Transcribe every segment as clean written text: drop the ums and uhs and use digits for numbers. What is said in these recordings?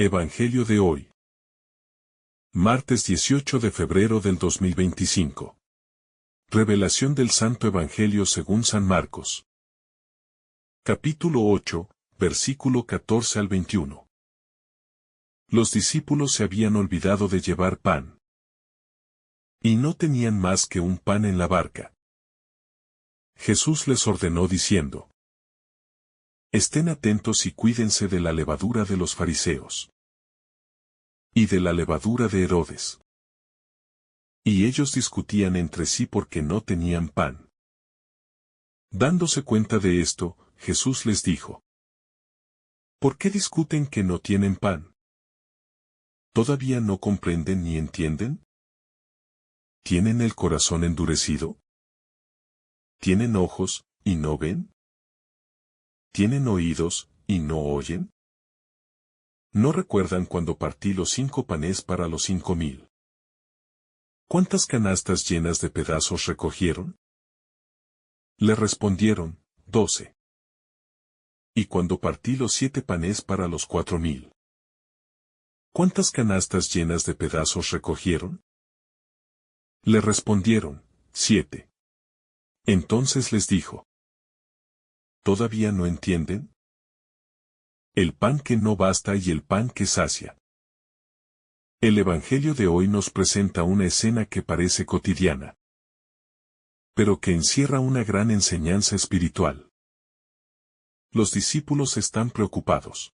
Evangelio de hoy. Martes 18 de febrero del 2025. Revelación del Santo Evangelio según San Marcos. Capítulo 8, versículo 14 al 21. Los discípulos se habían olvidado de llevar pan. Y no tenían más que un pan en la barca. Jesús les ordenó diciendo: Estén atentos y cuídense de la levadura de los fariseos. Y de la levadura de Herodes. Y ellos discutían entre sí porque no tenían pan. Dándose cuenta de esto, Jesús les dijo: ¿Por qué discuten que no tienen pan? ¿Todavía no comprenden ni entienden? ¿Tienen el corazón endurecido? ¿Tienen ojos, y no ven? ¿Tienen oídos, y no oyen? ¿No recuerdan cuando partí los 5 panes para los 5,000? ¿Cuántas canastas llenas de pedazos recogieron? Le respondieron: 12. ¿Y cuando partí los 7 panes para los 4,000? ¿Cuántas canastas llenas de pedazos recogieron? Le respondieron: 7. Entonces les dijo: ¿Todavía no entienden? El pan que no basta y el pan que sacia. El Evangelio de hoy nos presenta una escena que parece cotidiana, pero que encierra una gran enseñanza espiritual. Los discípulos están preocupados,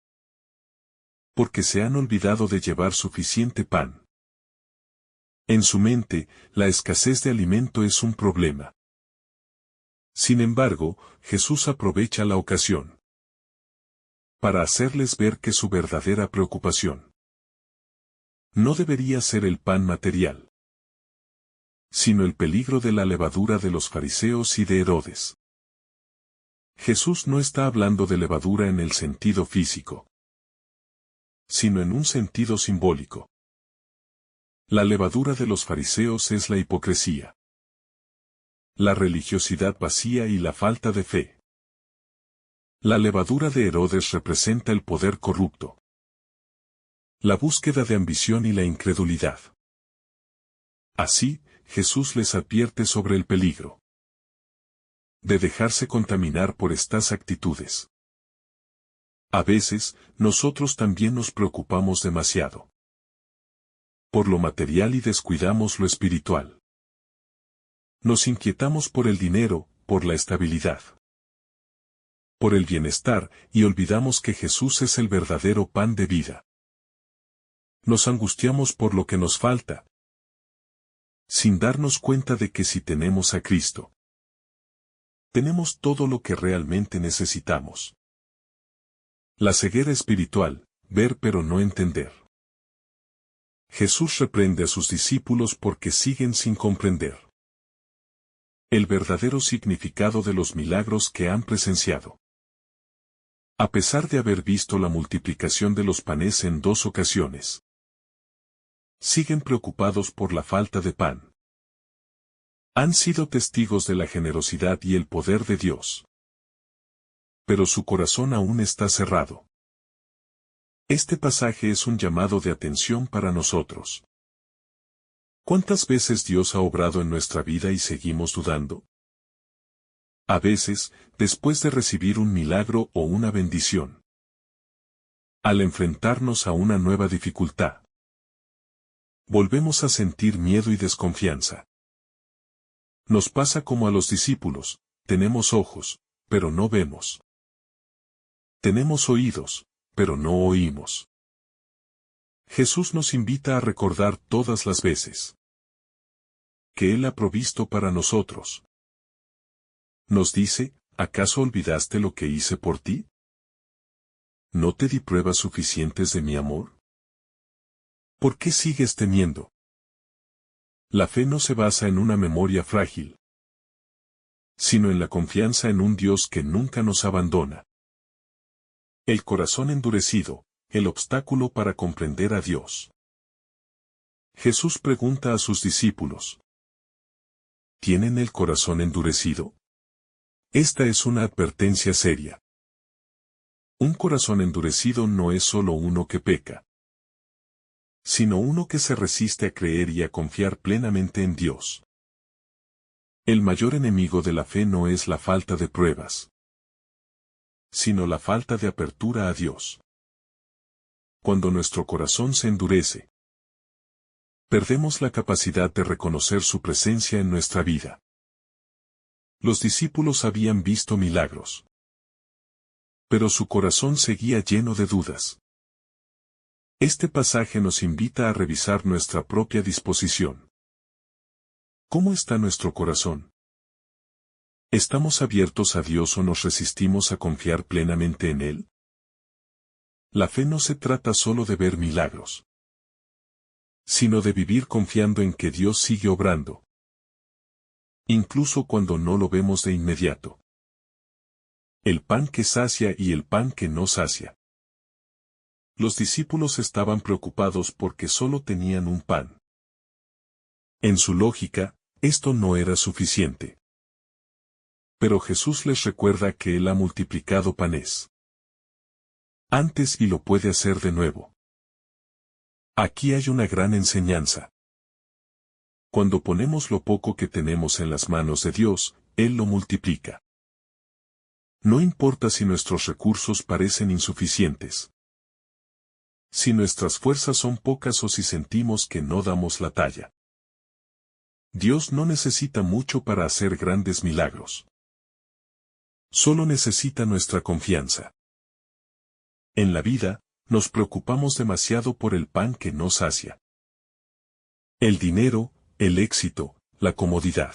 porque se han olvidado de llevar suficiente pan. En su mente, la escasez de alimento es un problema. Sin embargo, Jesús aprovecha la ocasión para hacerles ver que su verdadera preocupación no debería ser el pan material, sino el peligro de la levadura de los fariseos y de Herodes. Jesús no está hablando de levadura en el sentido físico, sino en un sentido simbólico. La levadura de los fariseos es la hipocresía, la religiosidad vacía y la falta de fe. La levadura de Herodes representa el poder corrupto, la búsqueda de ambición y la incredulidad. Así, Jesús les advierte sobre el peligro de dejarse contaminar por estas actitudes. A veces, nosotros también nos preocupamos demasiado por lo material y descuidamos lo espiritual. Nos inquietamos por el dinero, por la estabilidad, por el bienestar, y olvidamos que Jesús es el verdadero pan de vida. Nos angustiamos por lo que nos falta, sin darnos cuenta de que si tenemos a Cristo, tenemos todo lo que realmente necesitamos. La ceguera espiritual, ver pero no entender. Jesús reprende a sus discípulos porque siguen sin comprender el verdadero significado de los milagros que han presenciado. A pesar de haber visto la multiplicación de los panes en 2 ocasiones, siguen preocupados por la falta de pan. Han sido testigos de la generosidad y el poder de Dios, pero su corazón aún está cerrado. Este pasaje es un llamado de atención para nosotros. ¿Cuántas veces Dios ha obrado en nuestra vida y seguimos dudando? A veces, después de recibir un milagro o una bendición, al enfrentarnos a una nueva dificultad, volvemos a sentir miedo y desconfianza. Nos pasa como a los discípulos: tenemos ojos, pero no vemos. Tenemos oídos, pero no oímos. Jesús nos invita a recordar todas las veces que Él ha provisto para nosotros. Nos dice: ¿acaso olvidaste lo que hice por ti? ¿No te di pruebas suficientes de mi amor? ¿Por qué sigues temiendo? La fe no se basa en una memoria frágil, sino en la confianza en un Dios que nunca nos abandona. El corazón endurecido, el obstáculo para comprender a Dios. Jesús pregunta a sus discípulos: ¿tienen el corazón endurecido? Esta es una advertencia seria. Un corazón endurecido no es solo uno que peca, sino uno que se resiste a creer y a confiar plenamente en Dios. El mayor enemigo de la fe no es la falta de pruebas, sino la falta de apertura a Dios. Cuando nuestro corazón se endurece, perdemos la capacidad de reconocer su presencia en nuestra vida. Los discípulos habían visto milagros, pero su corazón seguía lleno de dudas. Este pasaje nos invita a revisar nuestra propia disposición. ¿Cómo está nuestro corazón? ¿Estamos abiertos a Dios o nos resistimos a confiar plenamente en Él? La fe no se trata solo de ver milagros, sino de vivir confiando en que Dios sigue obrando, incluso cuando no lo vemos de inmediato. El pan que sacia y el pan que no sacia. Los discípulos estaban preocupados porque solo tenían un pan. En su lógica, esto no era suficiente. Pero Jesús les recuerda que Él ha multiplicado panes antes y lo puede hacer de nuevo. Aquí hay una gran enseñanza. Cuando ponemos lo poco que tenemos en las manos de Dios, Él lo multiplica. No importa si nuestros recursos parecen insuficientes, si nuestras fuerzas son pocas o si sentimos que no damos la talla. Dios no necesita mucho para hacer grandes milagros. Solo necesita nuestra confianza. En la vida, nos preocupamos demasiado por el pan que no sacia. El dinero, el éxito, la comodidad.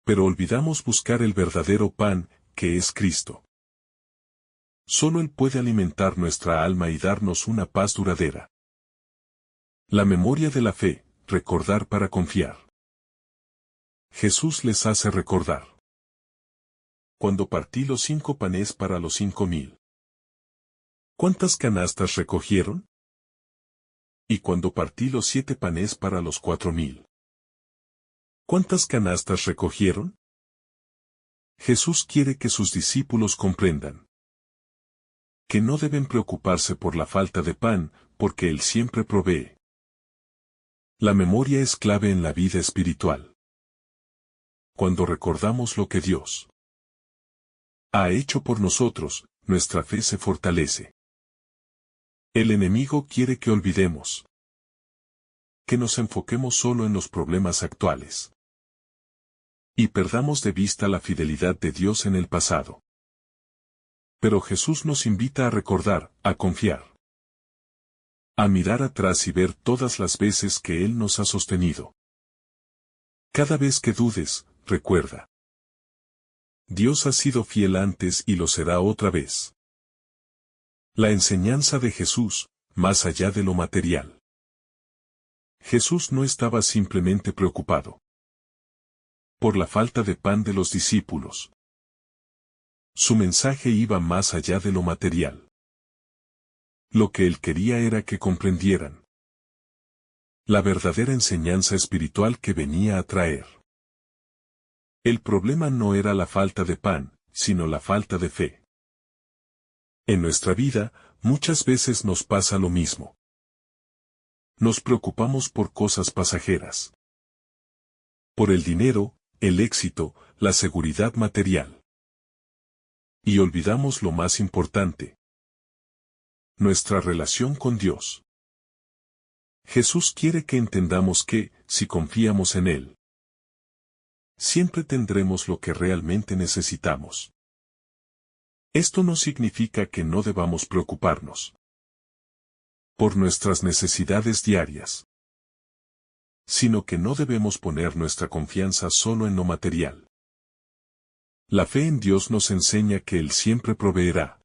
Pero olvidamos buscar el verdadero pan, que es Cristo. Solo Él puede alimentar nuestra alma y darnos una paz duradera. La memoria de la fe, recordar para confiar. Jesús les hace recordar. Cuando partí los 5 panes para los 5,000. ¿Cuántas canastas recogieron? Y cuando partí los 7 panes para los 4,000. ¿Cuántas canastas recogieron? Jesús quiere que sus discípulos comprendan que no deben preocuparse por la falta de pan, porque Él siempre provee. La memoria es clave en la vida espiritual. Cuando recordamos lo que Dios ha hecho por nosotros, nuestra fe se fortalece. El enemigo quiere que olvidemos, que nos enfoquemos solo en los problemas actuales y perdamos de vista la fidelidad de Dios en el pasado. Pero Jesús nos invita a recordar, a confiar, a mirar atrás y ver todas las veces que Él nos ha sostenido. Cada vez que dudes, recuerda. Dios ha sido fiel antes y lo será otra vez. La enseñanza de Jesús, más allá de lo material. Jesús no estaba simplemente preocupado por la falta de pan de los discípulos. Su mensaje iba más allá de lo material. Lo que Él quería era que comprendieran la verdadera enseñanza espiritual que venía a traer. El problema no era la falta de pan, sino la falta de fe. En nuestra vida, muchas veces nos pasa lo mismo. Nos preocupamos por cosas pasajeras. Por el dinero, el éxito, la seguridad material. Y olvidamos lo más importante: nuestra relación con Dios. Jesús quiere que entendamos que, si confiamos en Él, siempre tendremos lo que realmente necesitamos. Esto no significa que no debamos preocuparnos por nuestras necesidades diarias, sino que no debemos poner nuestra confianza solo en lo material. La fe en Dios nos enseña que Él siempre proveerá,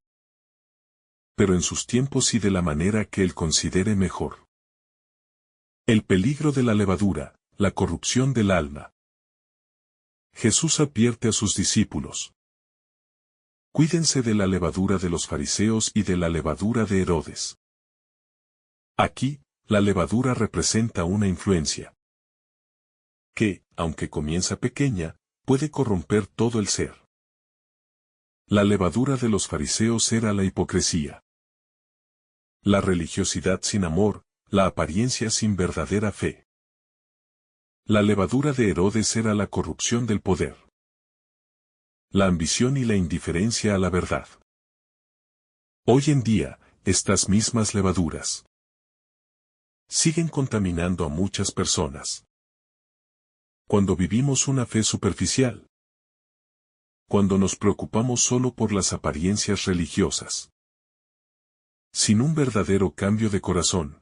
pero en sus tiempos y de la manera que Él considere mejor. El peligro de la levadura, la corrupción del alma. Jesús advierte a sus discípulos: cuídense de la levadura de los fariseos y de la levadura de Herodes. Aquí, la levadura representa una influencia que, aunque comienza pequeña, puede corromper todo el ser. La levadura de los fariseos era la hipocresía, la religiosidad sin amor, la apariencia sin verdadera fe. La levadura de Herodes era la corrupción del poder, la ambición y la indiferencia a la verdad. Hoy en día, estas mismas levaduras siguen contaminando a muchas personas. Cuando vivimos una fe superficial, cuando nos preocupamos solo por las apariencias religiosas, sin un verdadero cambio de corazón,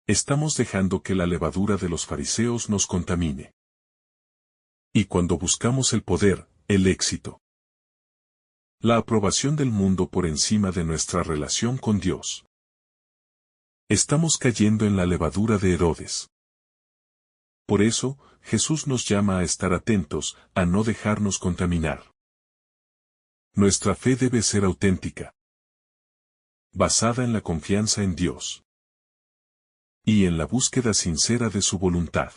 estamos dejando que la levadura de los fariseos nos contamine. Y cuando buscamos el poder, el éxito, la aprobación del mundo por encima de nuestra relación con Dios, estamos cayendo en la levadura de Herodes. Por eso, Jesús nos llama a estar atentos, a no dejarnos contaminar. Nuestra fe debe ser auténtica, basada en la confianza en Dios y en la búsqueda sincera de su voluntad.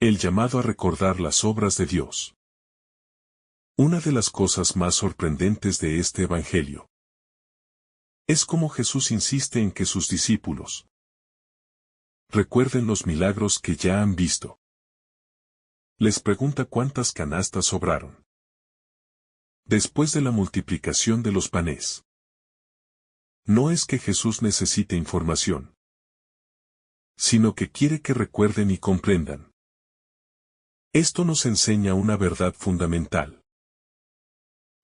El llamado a recordar las obras de Dios. Una de las cosas más sorprendentes de este Evangelio es cómo Jesús insiste en que sus discípulos recuerden los milagros que ya han visto. Les pregunta cuántas canastas sobraron después de la multiplicación de los panes. No es que Jesús necesite información, sino que quiere que recuerden y comprendan. Esto nos enseña una verdad fundamental.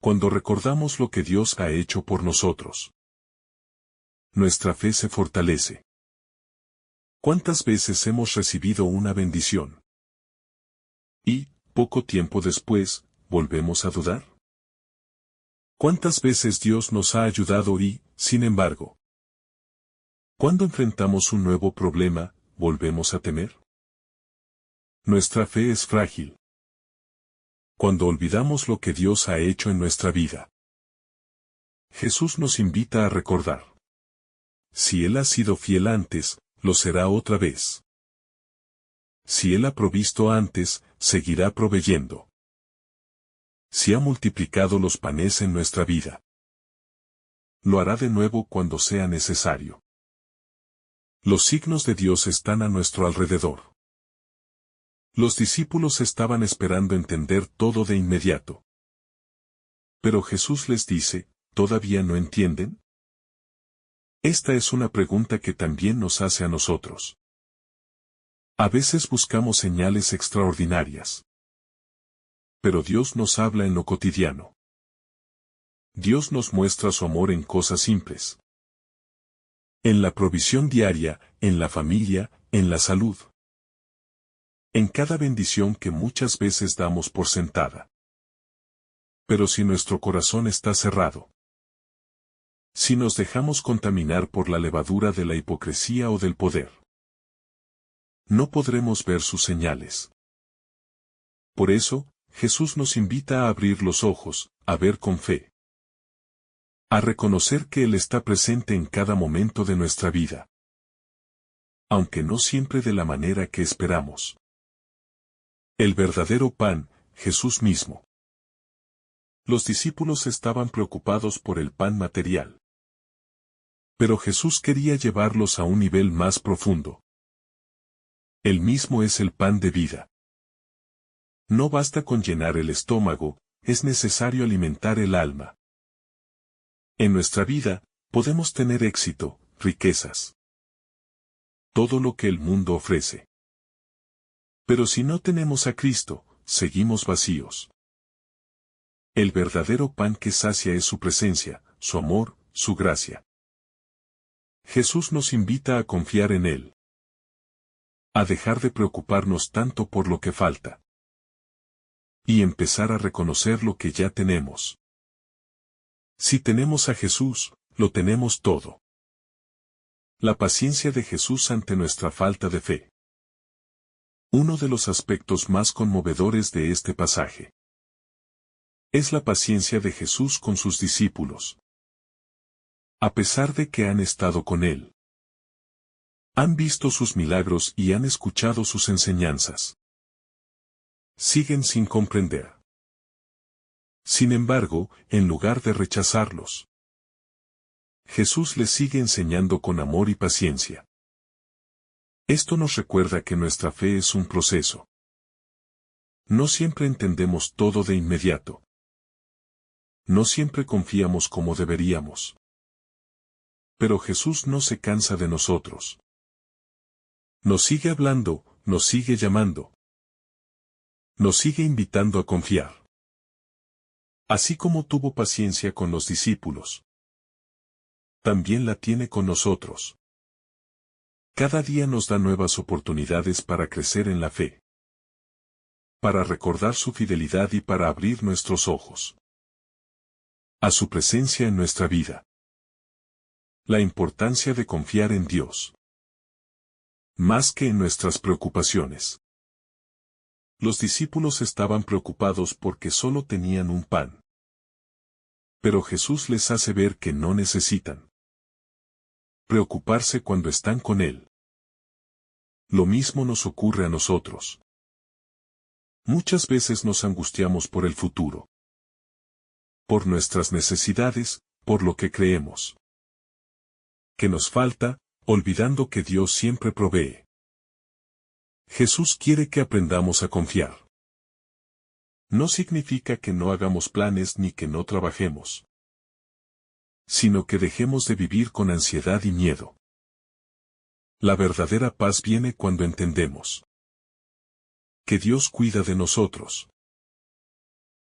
Cuando recordamos lo que Dios ha hecho por nosotros, nuestra fe se fortalece. ¿Cuántas veces hemos recibido una bendición y, poco tiempo después, volvemos a dudar? ¿Cuántas veces Dios nos ha ayudado y, sin embargo, cuando enfrentamos un nuevo problema, volvemos a temer? Nuestra fe es frágil. Cuando olvidamos lo que Dios ha hecho en nuestra vida, Jesús nos invita a recordar. Si Él ha sido fiel antes, lo será otra vez. Si Él ha provisto antes, seguirá proveyendo. Si ha multiplicado los panes en nuestra vida, lo hará de nuevo cuando sea necesario. Los signos de Dios están a nuestro alrededor. Los discípulos estaban esperando entender todo de inmediato. Pero Jesús les dice, ¿todavía no entienden? Esta es una pregunta que también nos hace a nosotros. A veces buscamos señales extraordinarias. Pero Dios nos habla en lo cotidiano. Dios nos muestra su amor en cosas simples. En la provisión diaria, en la familia, en la salud. En cada bendición que muchas veces damos por sentada. Pero si nuestro corazón está cerrado, si nos dejamos contaminar por la levadura de la hipocresía o del poder, no podremos ver sus señales. Por eso, Jesús nos invita a abrir los ojos, a ver con fe. A reconocer que Él está presente en cada momento de nuestra vida. Aunque no siempre de la manera que esperamos. El verdadero pan, Jesús mismo. Los discípulos estaban preocupados por el pan material. Pero Jesús quería llevarlos a un nivel más profundo. Él mismo es el pan de vida. No basta con llenar el estómago, es necesario alimentar el alma. En nuestra vida, podemos tener éxito, riquezas. Todo lo que el mundo ofrece. Pero si no tenemos a Cristo, seguimos vacíos. El verdadero pan que sacia es su presencia, su amor, su gracia. Jesús nos invita a confiar en Él. A dejar de preocuparnos tanto por lo que falta. Y empezar a reconocer lo que ya tenemos. Si tenemos a Jesús, lo tenemos todo. La paciencia de Jesús ante nuestra falta de fe. Uno de los aspectos más conmovedores de este pasaje es la paciencia de Jesús con sus discípulos. A pesar de que han estado con Él, han visto sus milagros y han escuchado sus enseñanzas, siguen sin comprender. Sin embargo, en lugar de rechazarlos, Jesús les sigue enseñando con amor y paciencia. Esto nos recuerda que nuestra fe es un proceso. No siempre entendemos todo de inmediato. No siempre confiamos como deberíamos. Pero Jesús no se cansa de nosotros. Nos sigue hablando, nos sigue llamando. Nos sigue invitando a confiar. Así como tuvo paciencia con los discípulos, también la tiene con nosotros. Cada día nos da nuevas oportunidades para crecer en la fe, para recordar su fidelidad y para abrir nuestros ojos a su presencia en nuestra vida. La importancia de confiar en Dios, más que en nuestras preocupaciones. Los discípulos estaban preocupados porque solo tenían un pan. Pero Jesús les hace ver que no necesitan preocuparse cuando están con Él. Lo mismo nos ocurre a nosotros. Muchas veces nos angustiamos por el futuro, por nuestras necesidades, por lo que creemos que nos falta, olvidando que Dios siempre provee. Jesús quiere que aprendamos a confiar. No significa que no hagamos planes ni que no trabajemos, sino que dejemos de vivir con ansiedad y miedo. La verdadera paz viene cuando entendemos que Dios cuida de nosotros,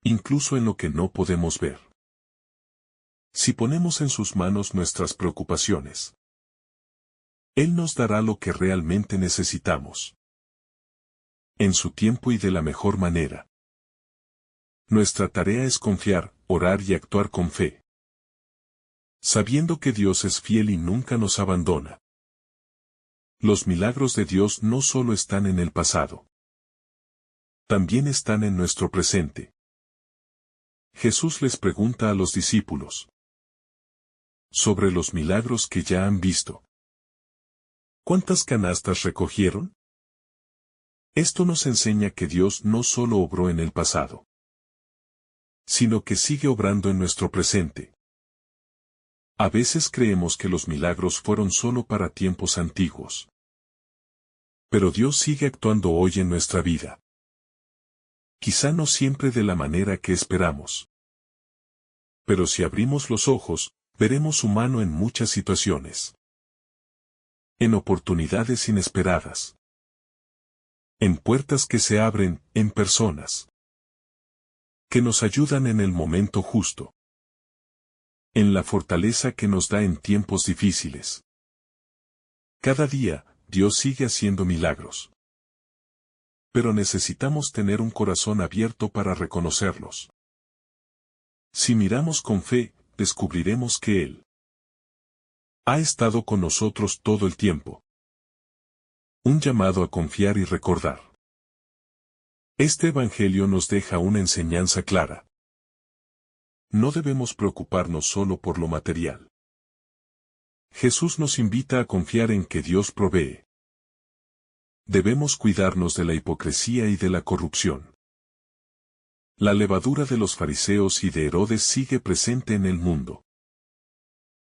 incluso en lo que no podemos ver. Si ponemos en sus manos nuestras preocupaciones, Él nos dará lo que realmente necesitamos, en su tiempo y de la mejor manera. Nuestra tarea es confiar, orar y actuar con fe, sabiendo que Dios es fiel y nunca nos abandona. Los milagros de Dios no solo están en el pasado, también están en nuestro presente. Jesús les pregunta a los discípulos sobre los milagros que ya han visto. ¿Cuántas canastas recogieron? Esto nos enseña que Dios no solo obró en el pasado, sino que sigue obrando en nuestro presente. A veces creemos que los milagros fueron solo para tiempos antiguos. Pero Dios sigue actuando hoy en nuestra vida. Quizá no siempre de la manera que esperamos. Pero si abrimos los ojos, veremos su mano en muchas situaciones. En oportunidades inesperadas. En puertas que se abren, en personas que nos ayudan en el momento justo. En la fortaleza que nos da en tiempos difíciles. Cada día, Dios sigue haciendo milagros. Pero necesitamos tener un corazón abierto para reconocerlos. Si miramos con fe, descubriremos que Él ha estado con nosotros todo el tiempo. Un llamado a confiar y recordar. Este Evangelio nos deja una enseñanza clara. No debemos preocuparnos solo por lo material. Jesús nos invita a confiar en que Dios provee. Debemos cuidarnos de la hipocresía y de la corrupción. La levadura de los fariseos y de Herodes sigue presente en el mundo.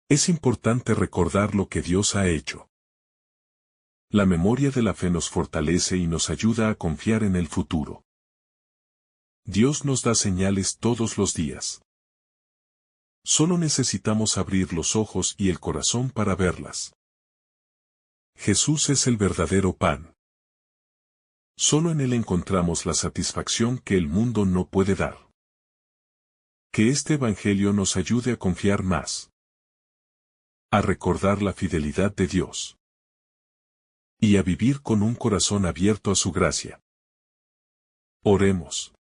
Es importante recordar lo que Dios ha hecho. La memoria de la fe nos fortalece y nos ayuda a confiar en el futuro. Dios nos da señales todos los días. Solo necesitamos abrir los ojos y el corazón para verlas. Jesús es el verdadero pan. Solo en Él encontramos la satisfacción que el mundo no puede dar. Que este Evangelio nos ayude a confiar más. A recordar la fidelidad de Dios. Y a vivir con un corazón abierto a su gracia. Oremos.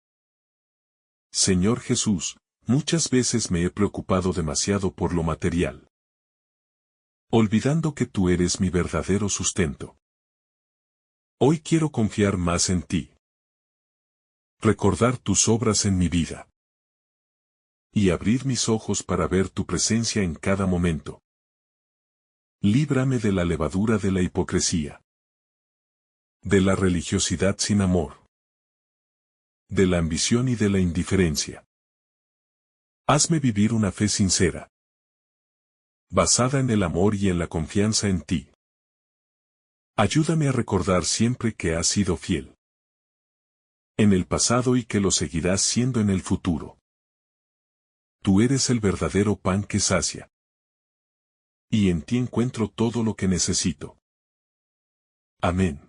Señor Jesús, muchas veces me he preocupado demasiado por lo material, olvidando que tú eres mi verdadero sustento. Hoy quiero confiar más en ti. Recordar tus obras en mi vida. Y abrir mis ojos para ver tu presencia en cada momento. Líbrame de la levadura de la hipocresía. De la religiosidad sin amor. De la ambición y de la indiferencia. Hazme vivir una fe sincera. basada en el amor y en la confianza en ti. Ayúdame a recordar siempre que has sido fiel en el pasado y que lo seguirás siendo en el futuro. Tú eres el verdadero pan que sacia. Y en ti encuentro todo lo que necesito. Amén.